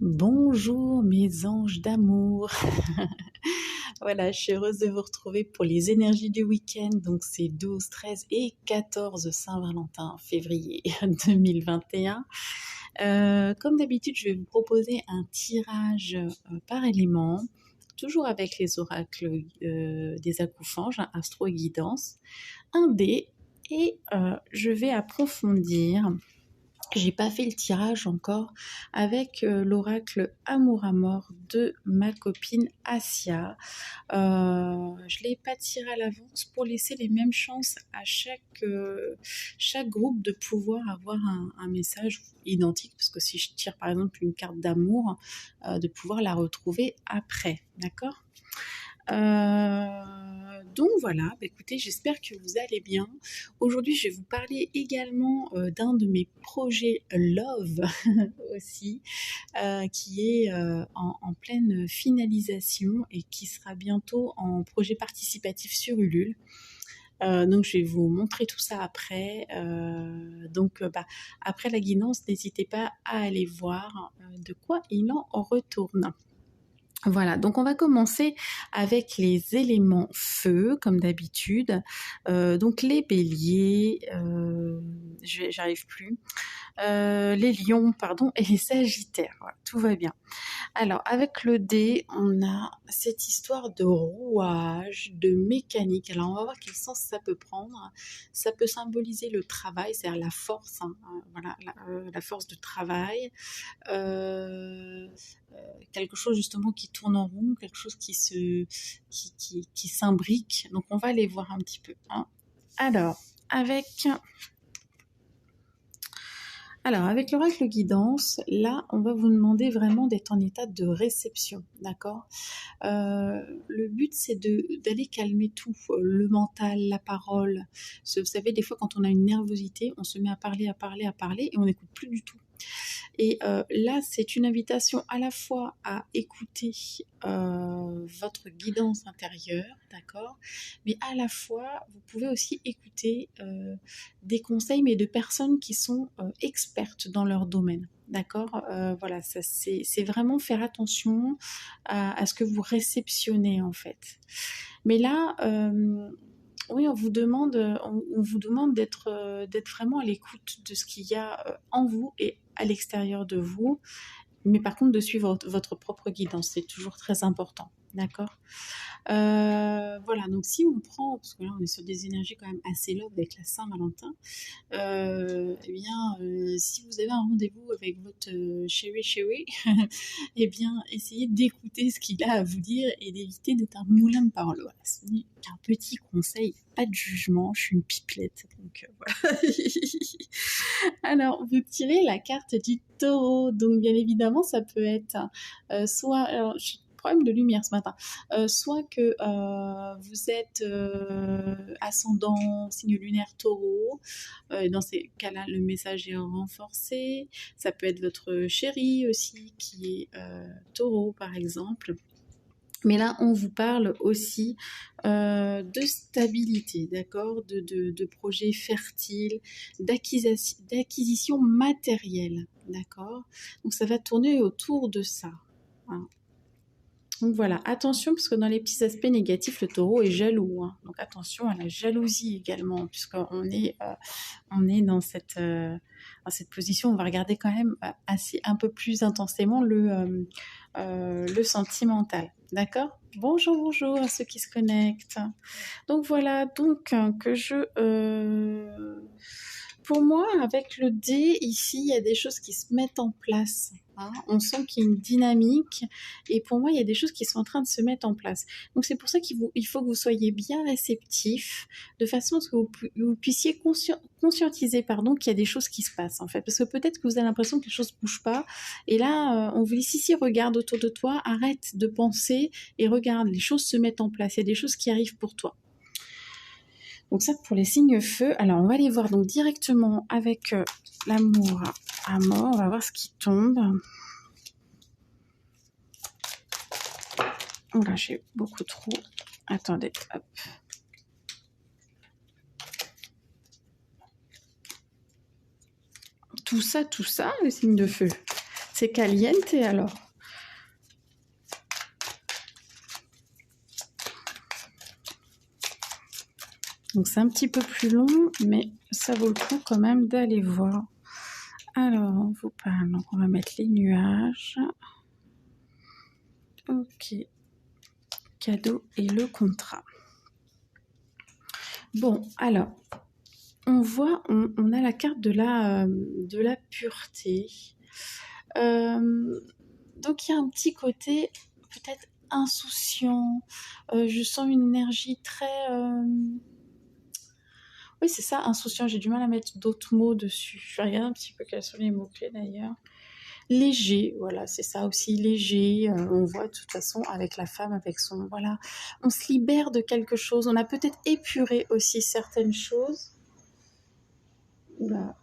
Bonjour mes anges d'amour. Voilà, je suis heureuse de vous retrouver pour les énergies du week-end. Donc c'est 12, 13 et 14 Saint-Valentin, février 2021. Comme d'habitude, je vais vous proposer un tirage par élément, toujours avec les oracles des acouphens, Astro et Guidance, un dé, et je vais approfondir. J'ai pas fait le tirage encore avec l'oracle Amour à mort de ma copine Asia. Je l'ai pas tiré à l'avance pour laisser les mêmes chances à chaque groupe de pouvoir avoir un message identique, parce que si je tire par exemple une carte d'amour, de pouvoir la retrouver après, d'accord? Donc voilà, écoutez, j'espère que vous allez bien. Aujourd'hui, je vais vous parler également d'un de mes projets Love aussi, qui est en pleine finalisation et qui sera bientôt en projet participatif sur Ulule. Donc je vais vous montrer tout ça après. Après la guidance, n'hésitez pas à aller voir de quoi il en retourne. Voilà, donc on va commencer avec les éléments feu, comme d'habitude. Donc les béliers, j'arrive plus, les lions, pardon, et les sagittaires. Voilà, tout va bien. Alors, avec le dé, on a cette histoire de rouage, de mécanique. Alors, on va voir quel sens ça peut prendre. Ça peut symboliser le travail, c'est-à-dire la force, voilà, la force de travail. Quelque chose justement qui tourne en rond, quelque chose qui s'imbrique. Donc, on va aller voir un petit peu. Alors, avec l'oracle guidance, là, on va vous demander vraiment d'être en état de réception, d'accord? Le but, c'est d'aller calmer tout, le mental, la parole. Vous savez, des fois, quand on a une nervosité, on se met à parler, et on n'écoute plus du tout. Et là, c'est une invitation à la fois à écouter votre guidance intérieure, d'accord? Mais à la fois, vous pouvez aussi écouter des conseils, mais de personnes qui sont expertes dans leur domaine. D'accord, voilà, ça c'est vraiment faire attention à ce que vous réceptionnez en fait. Mais là, oui, on vous demande d'être vraiment à l'écoute de ce qu'il y a en vous et à l'extérieur de vous, mais par contre de suivre votre propre guidance, c'est toujours très important, d'accord? Voilà, donc si on prend, parce que là on est sur des énergies quand même assez love avec la Saint-Valentin, si vous avez un rendez-vous avec votre chéri, eh bien, essayez d'écouter ce qu'il a à vous dire et d'éviter d'être un moulin de parole. Voilà, ce n'est qu'un petit conseil, pas de jugement, je suis une pipelette, donc voilà. Alors, vous tirez la carte du taureau, donc bien évidemment, ça peut être soit... Alors, problème de lumière ce matin. Soit que vous êtes ascendant signe lunaire taureau, dans ces cas-là le message est renforcé. Ça peut être votre chéri aussi qui est taureau par exemple. Mais là, on vous parle aussi de stabilité, d'accord, de projets fertiles, d'acquisition matérielle, d'accord. Donc ça va tourner autour de ça. Hein. Donc voilà, attention, parce que dans les petits aspects négatifs, le taureau est jaloux. Hein. Donc attention à la jalousie également, puisqu'on est, dans cette position. On va regarder quand même un peu plus intensément le sentimental. D'accord ? Bonjour à ceux qui se connectent. Donc voilà, pour moi, avec le dé, ici, il y a des choses qui se mettent en place. Hein. On sent qu'il y a une dynamique et pour moi, il y a des choses qui sont en train de se mettre en place. Donc c'est pour ça qu'il faut que vous soyez bien réceptif de façon à ce que vous puissiez conscientiser qu'il y a des choses qui se passent en fait. Parce que peut-être que vous avez l'impression que les choses ne bougent pas et là, on vous dit si, regarde autour de toi, arrête de penser et regarde, les choses se mettent en place, il y a des choses qui arrivent pour toi. Donc ça pour les signes feu. Alors on va aller voir donc directement avec l'amour à mort. On va voir ce qui tombe. Oh là j'ai beaucoup trop. Attendez, hop. Tout ça, les signes de feu. C'est caliente alors. Donc c'est un petit peu plus long, mais ça vaut le coup quand même d'aller voir. Alors, on vous parle. Donc on va mettre les nuages. Ok. Cadeau et le contrat. Bon, alors, on voit, on a la carte de la pureté. Donc il y a un petit côté peut-être insouciant. Je sens une énergie très... Oui, c'est ça, insouciant. J'ai du mal à mettre d'autres mots dessus. Je vais regarder un petit peu quels sont les mots-clés d'ailleurs. Léger, voilà, c'est ça aussi, léger. On voit de toute façon avec la femme, avec son... Voilà, on se libère de quelque chose. On a peut-être épuré aussi certaines choses. Oula.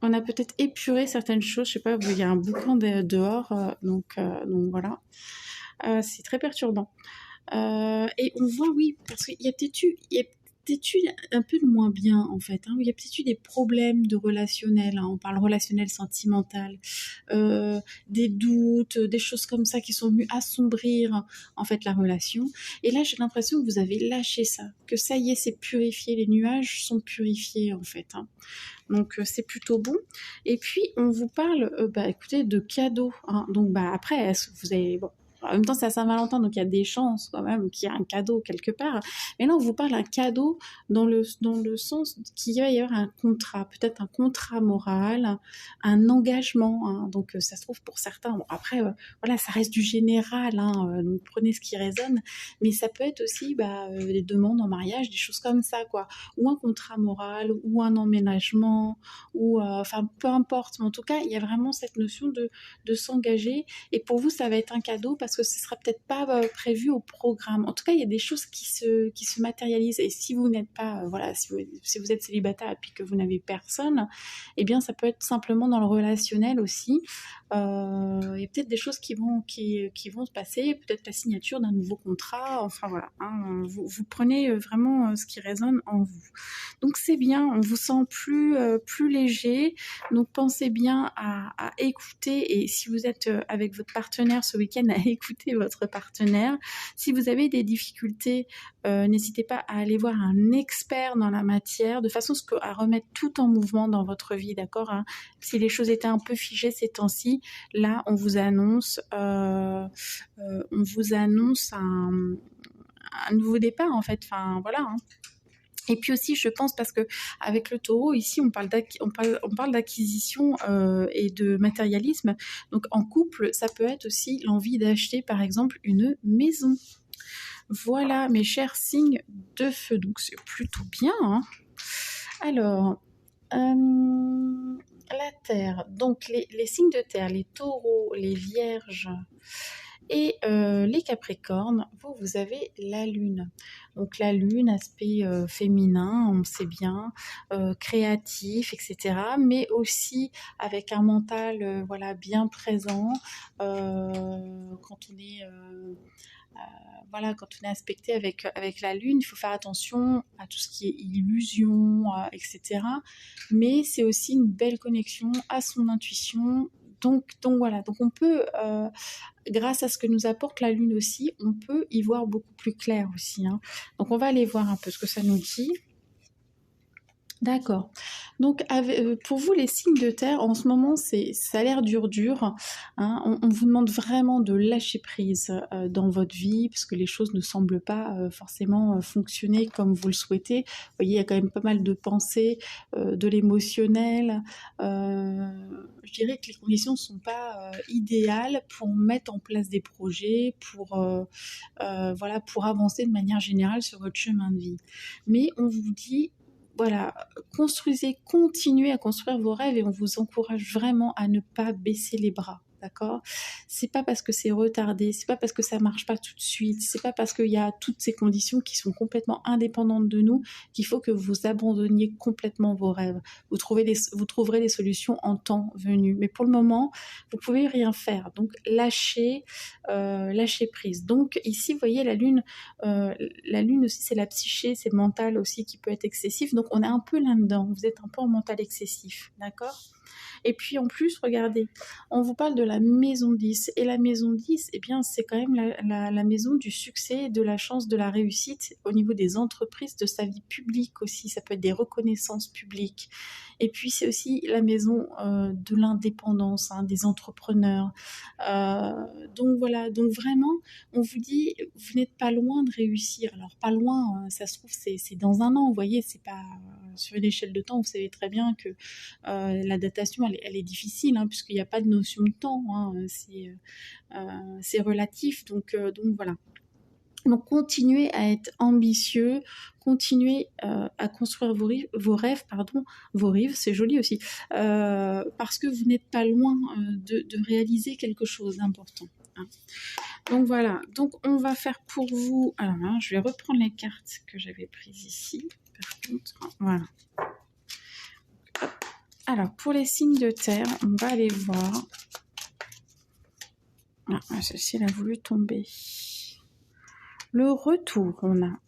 On a peut-être épuré certaines choses. Je sais pas, il y a un boucan dehors, donc voilà. C'est très perturbant. Et on voit, oui, parce qu'il y a peut-être eu un peu de moins bien, en fait. Hein. Il y a peut-être eu des problèmes de relationnel. Hein. On parle relationnel, sentimental. Des doutes, des choses comme ça qui sont venues assombrir, en fait, la relation. Et là, j'ai l'impression que vous avez lâché ça. Que ça y est, c'est purifié. Les nuages sont purifiés, en fait. Hein. Donc c'est plutôt bon. Et puis on vous parle, écoutez, de cadeaux. Hein. Donc après, vous avez bon. En même temps, c'est à Saint-Valentin, donc il y a des chances quand même qu'il y ait un cadeau quelque part. Mais là, on vous parle d'un cadeau dans le sens qu'il va y avoir un contrat, peut-être un contrat moral, un engagement. Hein. Donc ça se trouve pour certains. Bon, après, voilà, ça reste du général. Hein, donc prenez ce qui résonne. Mais ça peut être aussi des demandes en mariage, des choses comme ça, quoi. Ou un contrat moral, ou un emménagement, ou enfin peu importe. Mais en tout cas, il y a vraiment cette notion de s'engager. Et pour vous, ça va être un cadeau parce que ce sera peut-être pas prévu au programme. En tout cas, il y a des choses qui se matérialisent. Et si vous n'êtes pas, voilà, si vous êtes célibataire et puis que vous n'avez personne, eh bien, ça peut être simplement dans le relationnel aussi. Il y a peut-être des choses qui vont se passer, peut-être la signature d'un nouveau contrat. Enfin voilà, hein, vous prenez vraiment ce qui résonne en vous. Donc c'est bien, on vous sent plus léger. Donc pensez bien à écouter, et si vous êtes avec votre partenaire ce week-end, à écouter votre partenaire. Si vous avez des difficultés, n'hésitez pas à aller voir un expert dans la matière, de façon à remettre tout en mouvement dans votre vie, d'accord, hein. Si les choses étaient un peu figées ces temps-ci, là on vous annonce un nouveau départ en fait. Enfin voilà. Hein. Et puis aussi, je pense, parce que avec le taureau, ici, on parle d'acquisition et de matérialisme. Donc, en couple, ça peut être aussi l'envie d'acheter, par exemple, une maison. Voilà, mes chers signes de feu. Donc, c'est plutôt bien. Hein. Alors, la Terre. Donc, les signes de Terre, les taureaux, les vierges... Et les Capricornes, vous avez la Lune. Donc la Lune, aspect féminin, on sait bien, créatif, etc. Mais aussi avec un mental voilà, bien présent quand on est... voilà, quand on est aspecté avec la Lune, il faut faire attention à tout ce qui est illusion, etc. Mais c'est aussi une belle connexion à son intuition. Donc voilà, donc on peut, grâce à ce que nous apporte la Lune aussi, on peut y voir beaucoup plus clair aussi. Hein. Donc on va aller voir un peu ce que ça nous dit. D'accord. Donc, pour vous, les signes de terre, en ce moment, ça a l'air dur. Hein. On vous demande vraiment de lâcher prise dans votre vie, parce que les choses ne semblent pas forcément fonctionner comme vous le souhaitez. Vous voyez, il y a quand même pas mal de pensées, de l'émotionnel. Je dirais que les conditions ne sont pas idéales pour mettre en place des projets, voilà, pour avancer de manière générale sur votre chemin de vie. Mais on vous dit... Voilà, continuez à construire vos rêves, et on vous encourage vraiment à ne pas baisser les bras. D'accord ? C'est pas parce que c'est retardé, c'est pas parce que ça marche pas tout de suite, c'est pas parce qu'il y a toutes ces conditions qui sont complètement indépendantes de nous qu'il faut que vous abandonniez complètement vos rêves. Vous trouverez des solutions en temps venu. Mais pour le moment, vous pouvez rien faire. Donc lâchez prise. Donc ici, vous voyez la Lune aussi, c'est la psyché, c'est le mental aussi qui peut être excessif. Donc on est un peu là-dedans. Vous êtes un peu en mental excessif, d'accord ? Et puis en plus, regardez, on vous parle de la maison 10. Et la maison 10, eh bien, c'est quand même la maison du succès, de la chance, de la réussite au niveau des entreprises, de sa vie publique aussi. Ça peut être des reconnaissances publiques. Et puis c'est aussi la maison de l'indépendance, hein, des entrepreneurs. Euh, donc voilà, donc vraiment, on vous dit, vous n'êtes pas loin de réussir. Alors pas loin, ça se trouve, c'est dans un an, vous voyez, c'est pas sur une échelle de temps, vous savez très bien que la datation, elle est difficile, hein, puisqu'il n'y a pas de notion de temps, hein, c'est relatif, donc voilà. Donc continuez à être ambitieux, continuez à construire vos rives, c'est joli aussi, parce que vous n'êtes pas loin de réaliser quelque chose d'important, hein. Donc voilà, donc on va faire pour vous, alors hein, je vais reprendre les cartes que j'avais prises ici, par contre, voilà. Alors pour les signes de terre, on va aller voir, ah, celle-ci elle a voulu tomber. Le retour, on a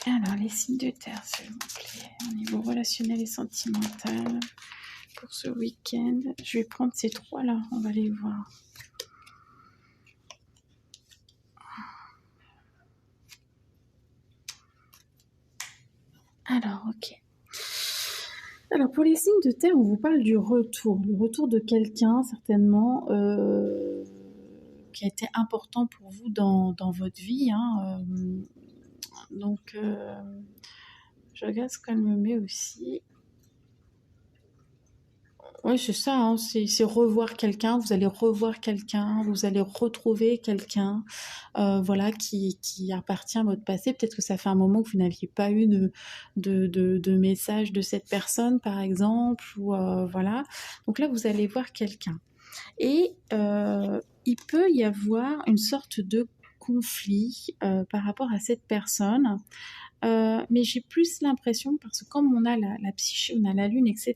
alors les signes de terre, s'il vous plaît, au niveau relationnel et sentimental pour ce week-end. Je vais prendre ces trois-là, on va les voir. Alors, ok. Alors, pour les signes de terre, on vous parle du retour. Le retour de quelqu'un, certainement, qui a été important pour vous dans votre vie, hein. Donc, je regarde ce qu'elle me met aussi. Oui, c'est ça, hein, c'est revoir quelqu'un, vous allez revoir quelqu'un, vous allez retrouver quelqu'un, voilà, qui appartient à votre passé. Peut-être que ça fait un moment que vous n'aviez pas eu de message de cette personne, par exemple, ou voilà. Donc là, vous allez voir quelqu'un. Et il peut y avoir une sorte de conflit par rapport à cette personne. Mais j'ai plus l'impression, parce que comme on a la psyché, on a la lune, etc.,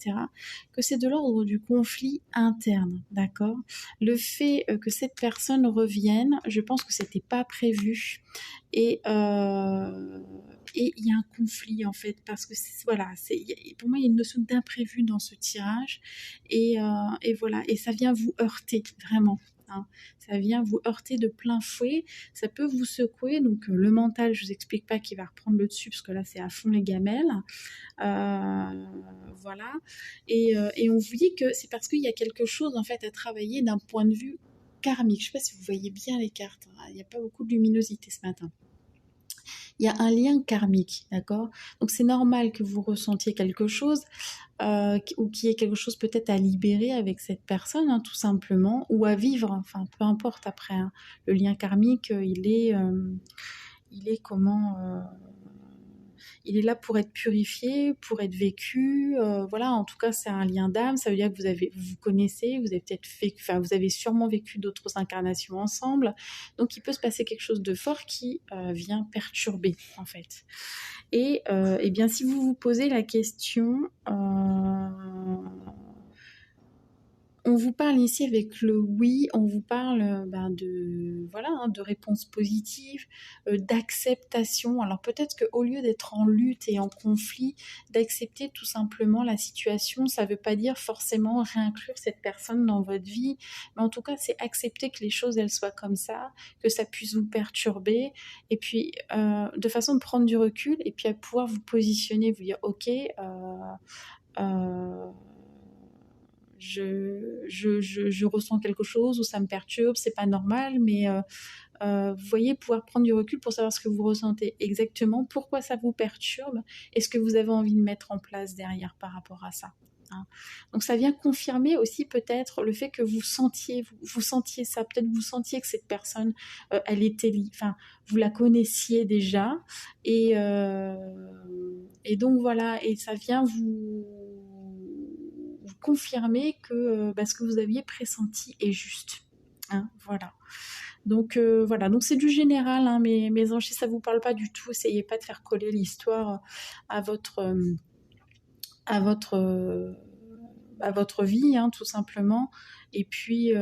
que c'est de l'ordre du conflit interne, d'accord? Le fait que cette personne revienne, je pense que c'était pas prévu. Et il y a un conflit, en fait, parce que voilà, pour moi, il y a une notion d'imprévu dans ce tirage. Et voilà, et ça vient vous heurter, vraiment, hein. Ça vient vous heurter de plein fouet, ça peut vous secouer, donc le mental, je vous explique pas qu'il va reprendre le dessus, parce que là c'est à fond les gamelles, voilà, et on vous dit que c'est parce qu'il y a quelque chose en fait à travailler d'un point de vue karmique. Je sais pas si vous voyez bien les cartes, hein. Il n'y a pas beaucoup de luminosité ce matin. Il y a un lien karmique, d'accord? Donc c'est normal que vous ressentiez quelque chose, ou qu'il y ait quelque chose peut-être à libérer avec cette personne, hein, tout simplement, ou à vivre, enfin peu importe après, hein. Le lien karmique, il est comment il est là pour être purifié, pour être vécu, voilà, en tout cas c'est un lien d'âme, ça veut dire que vous vous connaissez, vous avez peut-être fait, enfin vous avez sûrement vécu d'autres incarnations ensemble, donc il peut se passer quelque chose de fort qui vient perturber en fait. Et bien si vous vous posez la question, on vous parle ici avec le oui, on vous parle de voilà, hein, de réponses positives, d'acceptation. Alors peut-être qu'au lieu d'être en lutte et en conflit, d'accepter tout simplement la situation, ça ne veut pas dire forcément réinclure cette personne dans votre vie, mais en tout cas c'est accepter que les choses elles soient comme ça, que ça puisse vous perturber, et puis de façon de prendre du recul et puis à pouvoir vous positionner, vous dire ok. Euh, je ressens quelque chose ou ça me perturbe, c'est pas normal, mais vous voyez, pouvoir prendre du recul pour savoir ce que vous ressentez exactement, pourquoi ça vous perturbe et ce que vous avez envie de mettre en place derrière par rapport à ça, hein. Donc ça vient confirmer aussi peut-être le fait que vous sentiez ça, peut-être vous sentiez que cette personne, elle était, enfin, vous la connaissiez déjà, et donc voilà, et ça vient vous confirmer que ce que vous aviez pressenti est juste, hein, voilà. Donc voilà, donc c'est du général, hein, mes anges, si ça vous parle pas du tout, essayez pas de faire coller l'histoire à votre à votre à votre vie, hein, tout simplement. Et puis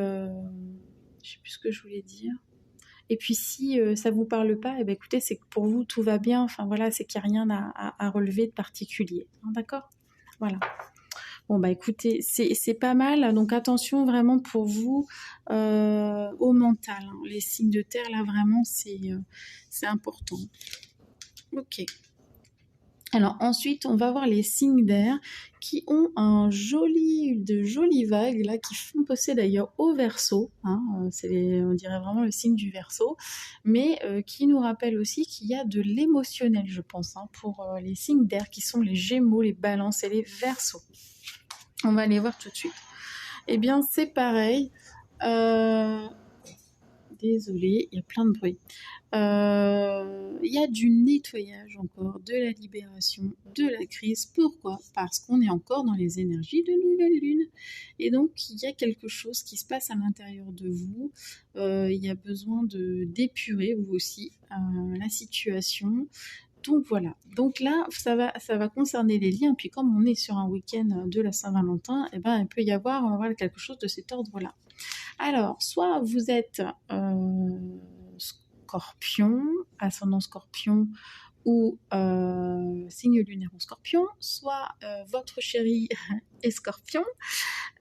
Je sais plus ce que je voulais dire. Et puis si ça vous parle pas, eh ben, écoutez, c'est que pour vous tout va bien. Enfin voilà, c'est qu'il n'y a rien à relever de particulier. Hein, d'accord? Voilà. Bon bah écoutez, c'est pas mal. Donc attention vraiment pour vous au mental. Hein. Les signes de terre là vraiment c'est important. Ok. Alors ensuite, on va voir les signes d'air qui ont de jolies vagues là qui font passer d'ailleurs au Verseau. Hein, on dirait vraiment le signe du Verseau, mais qui nous rappelle aussi qu'il y a de l'émotionnel, je pense, hein, pour les signes d'air qui sont les Gémeaux, les Balances et les Verseaux. On va les voir tout de suite. Eh bien, c'est pareil. Désolée, il y a plein de bruit. Il y a du nettoyage encore, de la libération, de la crise. Pourquoi? Parce qu'on est encore dans les énergies de nouvelle lune. Et donc, il y a quelque chose qui se passe à l'intérieur de vous. Il y a besoin d'épurer, vous aussi, la situation. Donc voilà. Donc là, ça va concerner les liens. Puis comme on est sur un week-end de la Saint-Valentin, eh ben, il peut y avoir voilà, quelque chose de cet ordre-là. Alors, soit vous êtes scorpion, ascendant scorpion ou signe lunaire en scorpion, soit votre chéri est scorpion.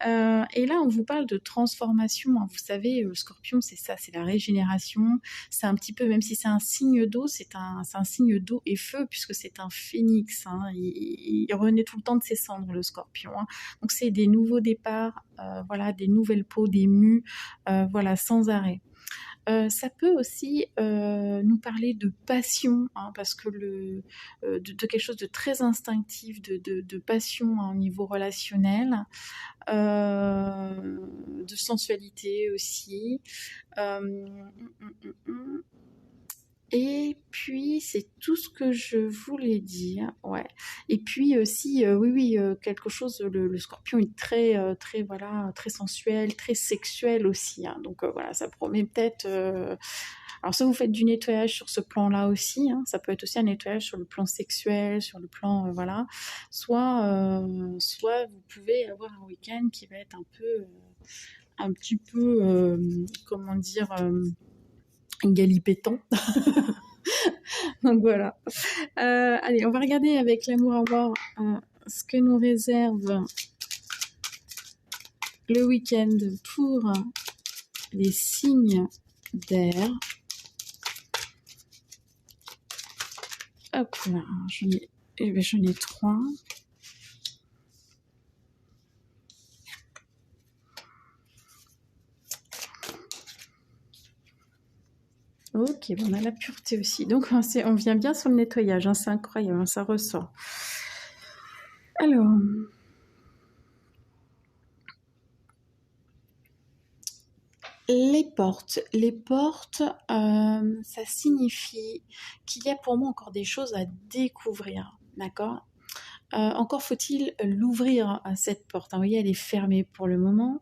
Et là, on vous parle de transformation. Hein. Vous savez, le scorpion, c'est ça, c'est la régénération. C'est un petit peu, même si c'est un signe d'eau, c'est un signe d'eau et feu, puisque c'est un phénix. Hein. Il renaît tout le temps de ses cendres, le scorpion. Hein. Donc, c'est des nouveaux départs, voilà, des nouvelles peaux, des mues, voilà, sans arrêt. Ça peut aussi nous parler de passion, hein, parce que de quelque chose de très instinctif, de passion hein, au niveau relationnel, de sensualité aussi. Et puis, c'est tout ce que je voulais dire. Ouais. Et puis aussi, oui, quelque chose, le scorpion est très, voilà, très sensuel, très sexuel aussi. Hein. Donc voilà, ça promet peut-être... Alors soit vous faites du nettoyage sur ce plan-là aussi, hein, ça peut être aussi un nettoyage sur le plan sexuel, sur le plan, voilà. Soit vous pouvez avoir un week-end qui va être un petit peu, comment dire... galipétant. Donc voilà. Allez, on va regarder avec l'amour à bord ce que nous réserve le week-end pour les signes d'air. Hop là, j'en ai 3. Ok, bon, on a la pureté aussi. Donc, on vient bien sur le nettoyage. Hein, c'est incroyable, hein, ça ressort. Alors, les portes, ça signifie qu'il y a pour moi encore des choses à découvrir, d'accord? Encore faut-il l'ouvrir à cette porte. Hein, vous voyez, elle est fermée pour le moment.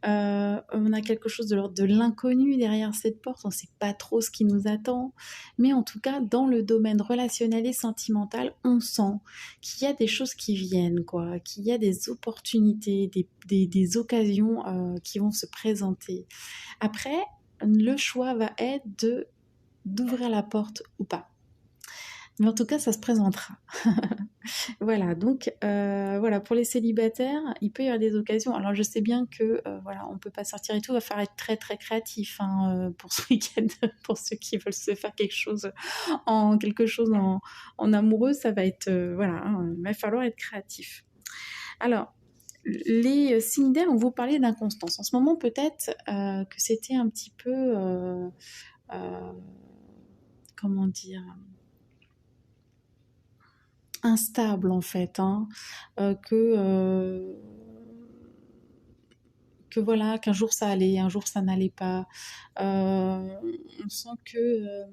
On a quelque chose de l'ordre de l'inconnu derrière cette porte, on ne sait pas trop ce qui nous attend, mais en tout cas, dans le domaine relationnel et sentimental, on sent qu'il y a des choses qui viennent, quoi, qu'il y a des opportunités, des occasions qui vont se présenter. Après, le choix va être d'ouvrir la porte ou pas. Mais en tout cas, ça se présentera. Voilà, donc voilà, pour les célibataires, il peut y avoir des occasions. Alors je sais bien que voilà, on peut pas sortir et tout, il va falloir être très très créatif hein, pour ce week-end, pour ceux qui veulent se faire quelque chose en amoureux, ça va être voilà, hein, il va falloir être créatif. Alors les signes d'air, on vous parlait d'inconstance. En ce moment, peut-être que c'était un petit peu comment dire, instable en fait, hein, que voilà, qu'un jour ça allait, un jour ça n'allait pas. On sent que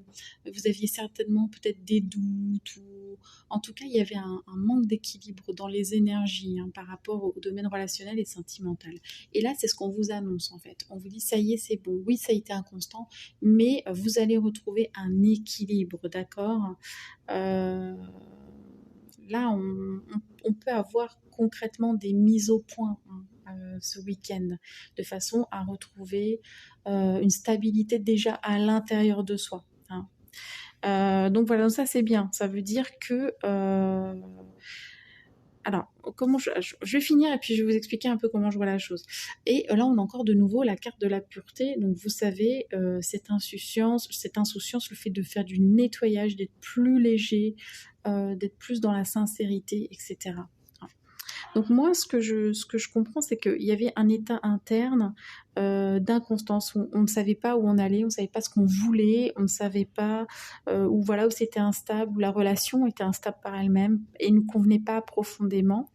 vous aviez certainement peut-être des doutes ou en tout cas il y avait un manque d'équilibre dans les énergies hein, par rapport au domaine relationnel et sentimental. Et là c'est ce qu'on vous annonce en fait. On vous dit ça y est c'est bon, oui ça a été inconstant, mais vous allez retrouver un équilibre, d'accord là on peut avoir concrètement des mises au point. Hein. ce week-end, de façon à retrouver une stabilité déjà à l'intérieur de soi, hein. Donc voilà, ça c'est bien. Ça veut dire que... alors, je vais finir et puis je vais vous expliquer un peu comment je vois la chose. Et là, on a encore de nouveau la carte de la pureté. Donc, vous savez, cette insouciance, le fait de faire du nettoyage, d'être plus léger, d'être plus dans la sincérité, etc. Donc moi, ce que je comprends, c'est qu'il y avait un état interne d'inconstance. On ne savait pas où on allait, on ne savait pas ce qu'on voulait, on ne savait pas où c'était instable, où la relation était instable par elle-même et ne nous convenait pas profondément.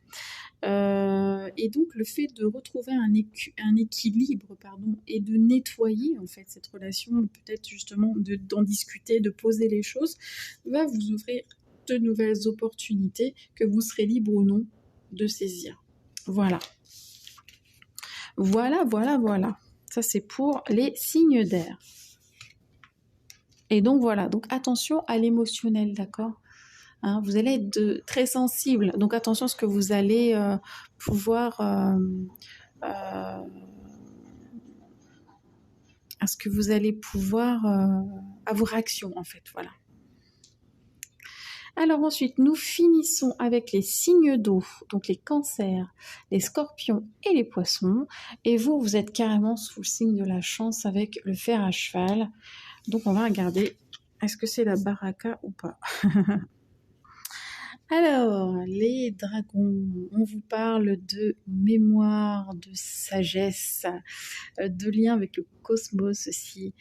Et donc le fait de retrouver un équilibre, pardon, et de nettoyer en fait cette relation, peut-être justement d'en discuter, de poser les choses, va vous ouvrir de nouvelles opportunités que vous serez libre ou non de saisir. Voilà. Voilà. Ça, c'est pour les signes d'air. Et donc, voilà. Donc, attention à l'émotionnel, d'accord ? Hein, vous allez être très sensible. Donc, attention à ce que vous allez pouvoir... à ce que vous allez pouvoir... à vos réactions, en fait. Voilà. Alors ensuite, nous finissons avec les signes d'eau, donc les cancers, les scorpions et les poissons. Et vous, vous êtes carrément sous le signe de la chance avec le fer à cheval. Donc on va regarder, est-ce que c'est la baraka ou pas? Alors, les dragons, on vous parle de mémoire, de sagesse, de lien avec le cosmos aussi,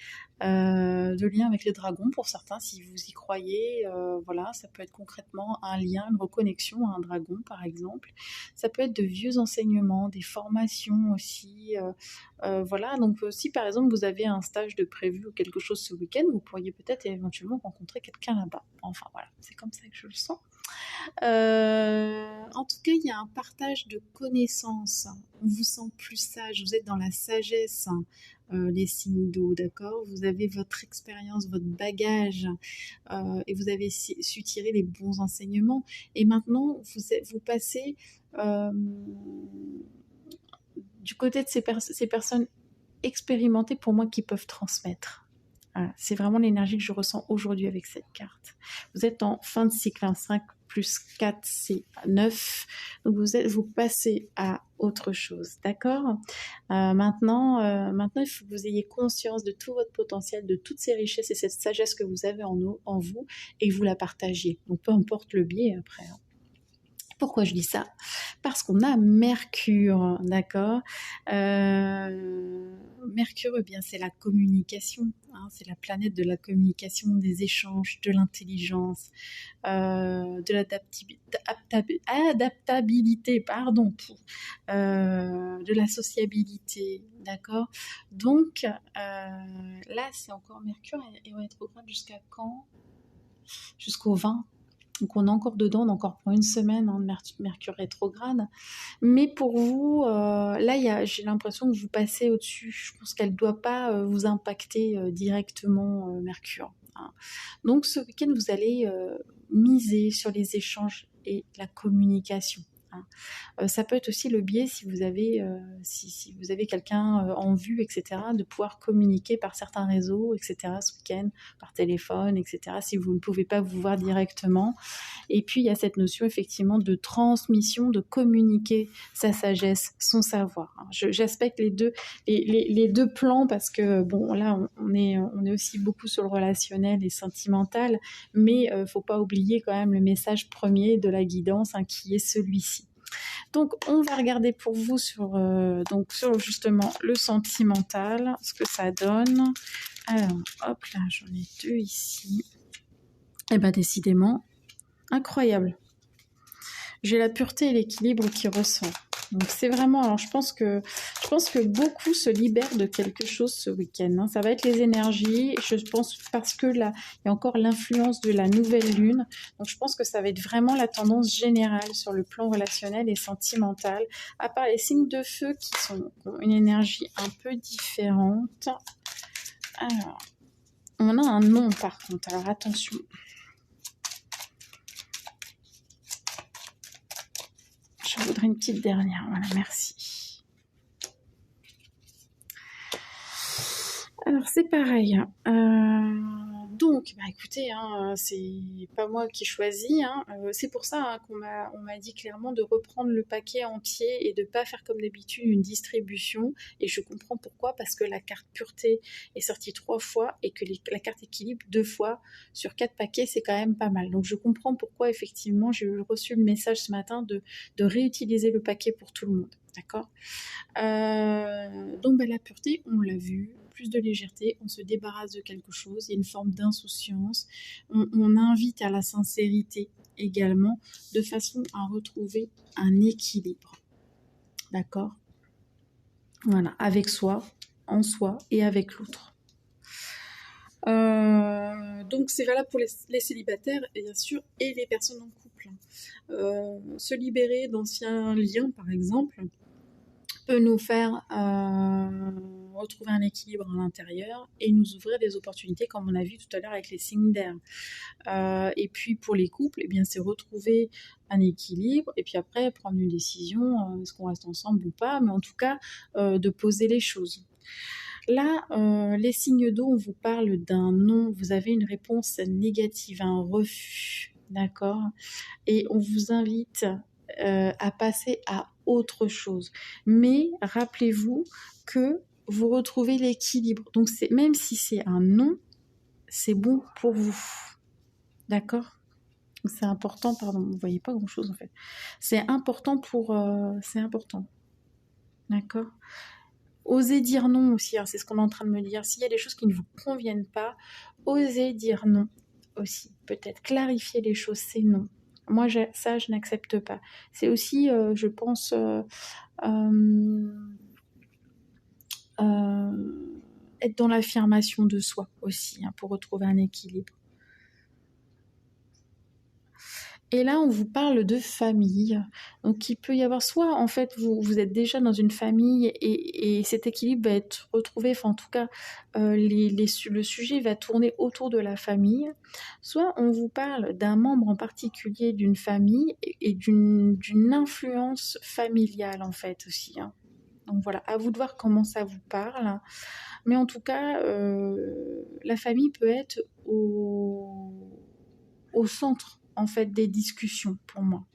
de lien avec les dragons pour certains, si vous y croyez. Voilà, ça peut être concrètement un lien, une reconnexion à un dragon par exemple. Ça peut être de vieux enseignements, des formations aussi. Voilà, donc si par exemple vous avez un stage de prévu ou quelque chose ce week-end, vous pourriez peut-être éventuellement rencontrer quelqu'un là-bas. Enfin voilà, c'est comme ça que je le sens. En tout cas, il y a un partage de connaissances. On vous sent plus sage, vous êtes dans la sagesse, les signes d'eau, d'accord ? Vous avez votre expérience, votre bagage, et vous avez su tirer les bons enseignements. Et maintenant, vous passez du côté de ces personnes expérimentées pour moi qui peuvent transmettre. Voilà, c'est vraiment l'énergie que je ressens aujourd'hui avec cette carte. Vous êtes en fin de cycle, 5 plus 4, c'est 9. Donc vous passez à autre chose, d'accord ? Maintenant, il faut que vous ayez conscience de tout votre potentiel, de toutes ces richesses et cette sagesse que vous avez en vous et que vous la partagiez. Donc peu importe le biais après. Pourquoi je dis ça ? Parce qu'on a Mercure, d'accord ? Mercure, eh bien, c'est la communication, hein, c'est la planète de la communication, des échanges, de l'intelligence, de l'adaptabilité, de la sociabilité, d'accord ? Donc, là, c'est encore Mercure, et on va être rétrograde jusqu'à quand ? Jusqu'au 20. Donc on est encore dedans, on est encore pour une semaine de Mercure rétrograde. Mais pour vous, là, j'ai l'impression que vous passez au-dessus. Je pense qu'elle ne doit pas vous impacter directement, Mercure. Hein. Donc ce week-end, vous allez miser sur les échanges et la communication. Hein. Ça peut être aussi le biais si vous avez, si vous avez quelqu'un en vue, etc., de pouvoir communiquer par certains réseaux, etc., ce week-end, par téléphone, etc., si vous ne pouvez pas vous voir directement. Et puis, il y a cette notion, effectivement, de transmission, de communiquer sa sagesse, son savoir. J'aspecte les deux plans parce que, bon, là, on est aussi beaucoup sur le relationnel et sentimental, mais il ne faut pas oublier quand même le message premier de la guidance, hein, qui est celui-ci. Donc, on va regarder pour vous sur justement le sentimental, ce que ça donne. Alors, hop là, j'en ai 2 ici. Et bien, décidément, incroyable. J'ai la pureté et l'équilibre qui ressort. Donc c'est vraiment, alors je pense que beaucoup se libèrent de quelque chose ce week-end. Hein. Ça va être les énergies, je pense, parce que là, il y a encore l'influence de la nouvelle lune. Donc je pense que ça va être vraiment la tendance générale sur le plan relationnel et sentimental. À part les signes de feu qui ont une énergie un peu différente. Alors, on a un nom par contre, alors attention. Je voudrais une petite dernière, voilà, merci. Alors c'est pareil, hein. Donc, bah écoutez, hein, c'est pas moi qui choisis, hein. C'est pour ça hein, on m'a dit clairement de reprendre le paquet entier et de pas faire comme d'habitude une distribution. Et je comprends pourquoi, parce que la carte pureté est sortie 3 fois et que la carte équilibre 2 fois sur 4 paquets, c'est quand même pas mal. Donc je comprends pourquoi effectivement j'ai reçu le message ce matin de réutiliser le paquet pour tout le monde. D'accord. Donc bah, la pureté, on l'a vu, plus de légèreté, on se débarrasse de quelque chose, il y a une forme d'insouciance, on invite à la sincérité également, de façon à retrouver un équilibre. D'accord. Voilà, avec soi, en soi et avec l'autre. Donc c'est valable pour les célibataires, bien sûr, et les personnes en couple. Se libérer d'anciens liens, par exemple, peut nous faire retrouver un équilibre à l'intérieur et nous ouvrir des opportunités, comme on a vu tout à l'heure avec les signes d'air. Et puis pour les couples, eh bien, c'est retrouver un équilibre et puis après prendre une décision, est-ce qu'on reste ensemble ou pas, mais en tout cas de poser les choses. Là, les signes d'eau, on vous parle d'un non, vous avez une réponse négative, un refus, d'accord? Et on vous invite à passer à autre chose. Mais rappelez-vous que vous retrouvez l'équilibre. Donc même si c'est un non, c'est bon pour vous. D'accord? C'est important, pardon, vous ne voyez pas grand-chose en fait. C'est important c'est important. D'accord? Osez dire non aussi, hein, c'est ce qu'on est en train de me dire. S'il y a des choses qui ne vous conviennent pas, osez dire non aussi. Peut-être clarifier les choses, c'est non. Moi, ça, je n'accepte pas. C'est aussi, je pense, être dans l'affirmation de soi aussi, hein, pour retrouver un équilibre. Et là, on vous parle de famille. Donc, il peut y avoir soit, en fait, vous êtes déjà dans une famille et cet équilibre va être retrouvé, enfin, en tout cas, le sujet va tourner autour de la famille. Soit on vous parle d'un membre en particulier d'une famille et d'une influence familiale, en fait, aussi. Hein. Donc voilà, à vous de voir comment ça vous parle. Mais en tout cas, la famille peut être au centre en fait des discussions pour moi.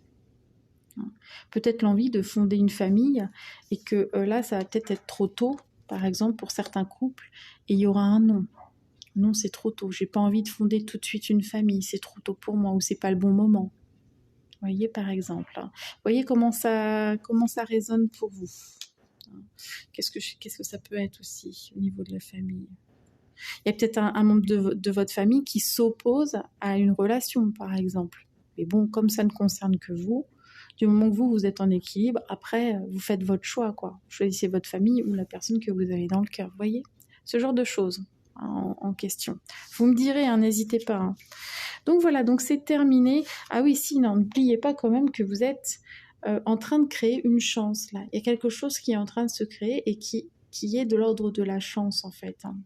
Peut-être l'envie de fonder une famille et que là ça va peut-être être trop tôt, par exemple pour certains couples, et il y aura un non. Non, c'est trop tôt, j'ai pas envie de fonder tout de suite une famille, c'est trop tôt pour moi ou c'est pas le bon moment. Vous voyez par exemple. Vous voyez comment ça résonne pour vous. Qu'est-ce que ça peut être aussi au niveau de la famille. Il y a peut-être un membre de votre famille qui s'oppose à une relation, par exemple. Mais bon, comme ça ne concerne que vous, du moment que vous êtes en équilibre, après, vous faites votre choix, quoi. Vous choisissez votre famille ou la personne que vous avez dans le cœur, vous voyez? Ce genre de choses en question. Vous me direz, hein, n'hésitez pas. Hein. Donc voilà, donc c'est terminé. Ah oui, si, non, n'oubliez pas quand même que vous êtes en train de créer une chance, là. Il y a quelque chose qui est en train de se créer et qui est de l'ordre de la chance en fait. Hein,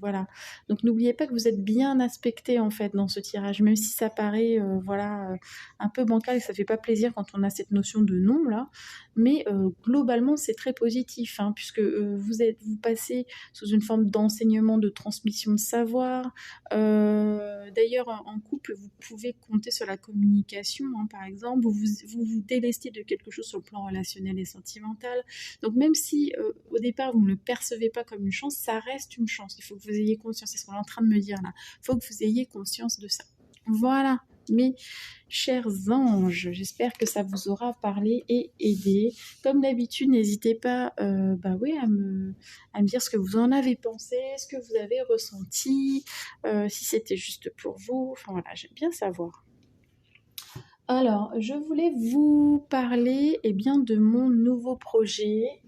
voilà. Donc n'oubliez pas que vous êtes bien aspecté en fait dans ce tirage, même si ça paraît un peu bancal et que ça fait pas plaisir quand on a cette notion de non là. Mais globalement c'est très positif hein, puisque vous passez sous une forme d'enseignement, de transmission de savoir. D'ailleurs en couple vous pouvez compter sur la communication hein, par exemple. Vous délestez de quelque chose sur le plan relationnel et sentimental. Donc même si au départ vous ne le percevez pas comme une chance, ça reste une chance. Il faut que vous ayez conscience, c'est ce qu'on est en train de me dire là. Il faut que vous ayez conscience de ça. Voilà, mes chers anges, j'espère que ça vous aura parlé et aidé. Comme d'habitude, n'hésitez pas à me dire ce que vous en avez pensé, ce que vous avez ressenti, si c'était juste pour vous. Enfin voilà, j'aime bien savoir. Alors, je voulais vous parler de mon nouveau projet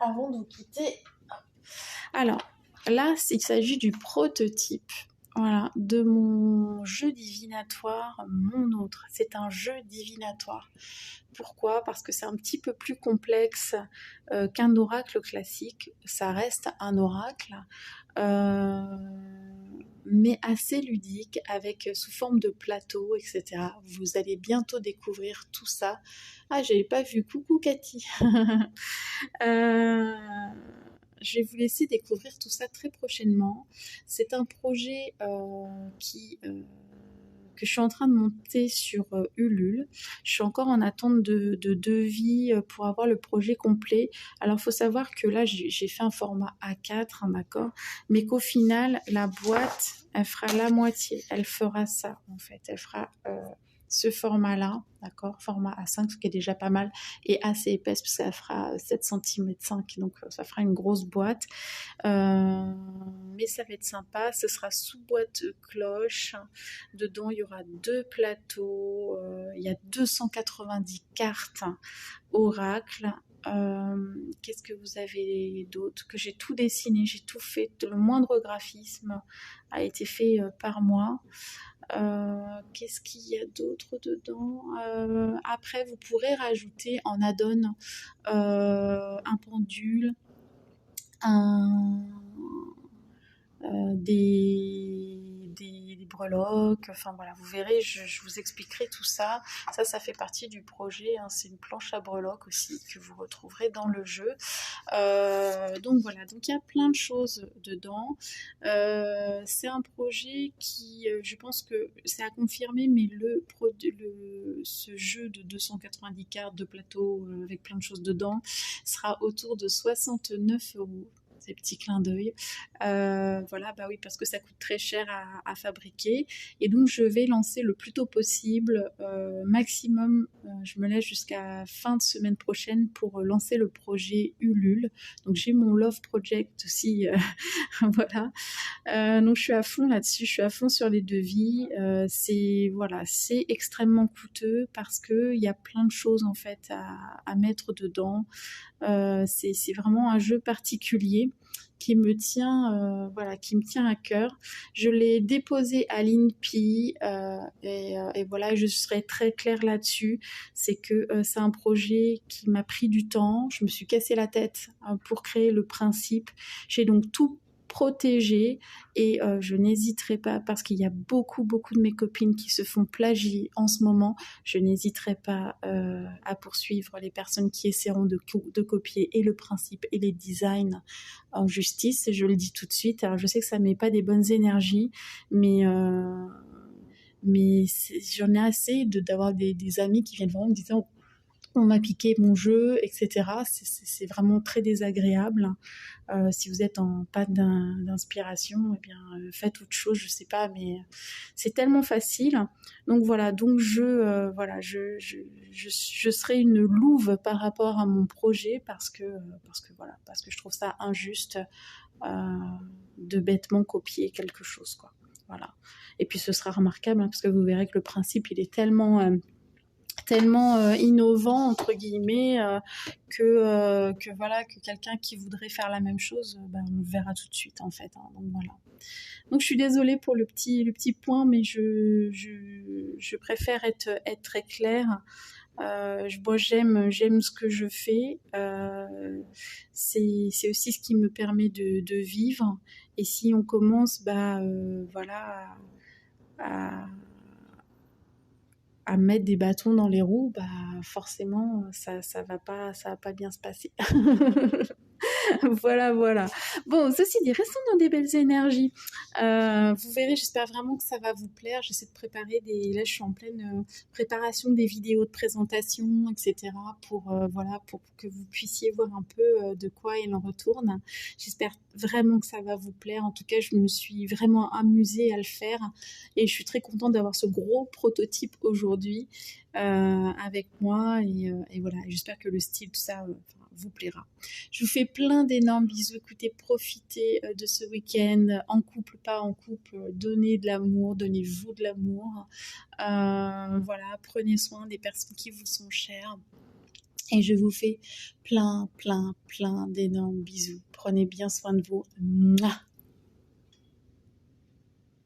avant de vous quitter. Alors, là, il s'agit du prototype de mon jeu divinatoire, mon autre. C'est un jeu divinatoire. Pourquoi ? Parce que c'est un petit peu plus complexe qu'un oracle classique. Ça reste un oracle, mais assez ludique, avec sous forme de plateau, etc. Vous allez bientôt découvrir tout ça. Ah, j'avais pas vu. Coucou Cathy. je vais vous laisser découvrir tout ça très prochainement. C'est un projet que je suis en train de monter sur Ulule. Je suis encore en attente de devis pour avoir le projet complet. Alors, il faut savoir que là, j'ai fait un format A4, hein, d'accord, mais qu'au final, la boîte, elle fera la moitié. Elle fera ça, en fait. Elle fera ce format-là, d'accord, format A5, ce qui est déjà pas mal, et assez épaisse, parce qu'elle fera 7 cm 5, donc ça fera une grosse boîte. Mais ça va être sympa, ce sera sous boîte cloche. Dedans, il y aura 2 plateaux, il y a 290 cartes oracle. Qu'est-ce que vous avez d'autre? Que j'ai tout dessiné, j'ai tout fait, le moindre graphisme a été fait par moi. Qu'est-ce qu'il y a d'autre dedans? Après, vous pourrez rajouter en add-on un pendule, des breloques, enfin voilà, vous verrez, je vous expliquerai tout ça. Ça fait partie du projet, hein, c'est une planche à breloques aussi que vous retrouverez dans le jeu. Donc voilà, donc il y a plein de choses dedans. C'est un projet qui, je pense que c'est à confirmer, mais ce jeu de 290 cartes de plateau avec plein de choses dedans sera autour de 69 €. Ces petits clins d'œil. Voilà, bah oui, parce que ça coûte très cher à fabriquer. Et donc, je vais lancer le plus tôt possible. Maximum, je me laisse jusqu'à fin de semaine prochaine pour lancer le projet Ulule. Donc, j'ai mon Love Project aussi. Voilà. Donc, je suis à fond là-dessus. Je suis à fond sur les devis. C'est extrêmement coûteux parce qu'il y a plein de choses en fait à mettre dedans. C'est vraiment un jeu particulier qui me tient à cœur. Je l'ai déposé à l'INPI et voilà, je serai très claire là-dessus. C'est que c'est un projet qui m'a pris du temps. Je me suis cassé la tête pour créer le principe. J'ai donc tout protégé et je n'hésiterai pas, parce qu'il y a beaucoup de mes copines qui se font plagier en ce moment. Je n'hésiterai pas à poursuivre les personnes qui essaieront de copier et le principe et les designs en justice. Je le dis tout de suite. Alors je sais que ça met pas des bonnes énergies, mais j'en ai assez d'avoir des amis qui viennent vraiment me disant on m'a piqué mon jeu, etc. C'est vraiment très désagréable. Si vous êtes en panne d'inspiration, eh bien faites autre chose, je sais pas, mais c'est tellement facile. Donc voilà, donc je serai une louve par rapport à mon projet parce que je trouve ça injuste de bêtement copier quelque chose, quoi. Voilà. Et puis ce sera remarquable, hein, parce que vous verrez que le principe il est tellement innovant entre guillemets que quelqu'un qui voudrait faire la même chose, on le verra tout de suite en fait, hein. Donc voilà. Donc je suis désolée pour le petit point, mais je préfère être très claire. Moi j'aime ce que je fais. C'est aussi ce qui me permet de vivre. Et si on commence à mettre des bâtons dans les roues, forcément ça va pas bien se passer. Voilà. Bon, ceci dit, restons dans des belles énergies. Vous verrez, j'espère vraiment que ça va vous plaire. J'essaie de préparer là je suis en pleine préparation des vidéos de présentation, etc. pour que vous puissiez voir un peu de quoi il en retourne. J'espère vraiment que ça va vous plaire. En tout cas, je me suis vraiment amusée à le faire et je suis très contente d'avoir ce gros prototype aujourd'hui avec moi et voilà. J'espère que le style, tout ça vous plaira. Je vous fais plein d'énormes bisous. Écoutez, profitez de ce week-end, en couple, pas en couple, donnez de l'amour, donnez-vous de l'amour. Voilà, prenez soin des personnes qui vous sont chères. Et je vous fais plein d'énormes bisous. Prenez bien soin de vous. Mouah.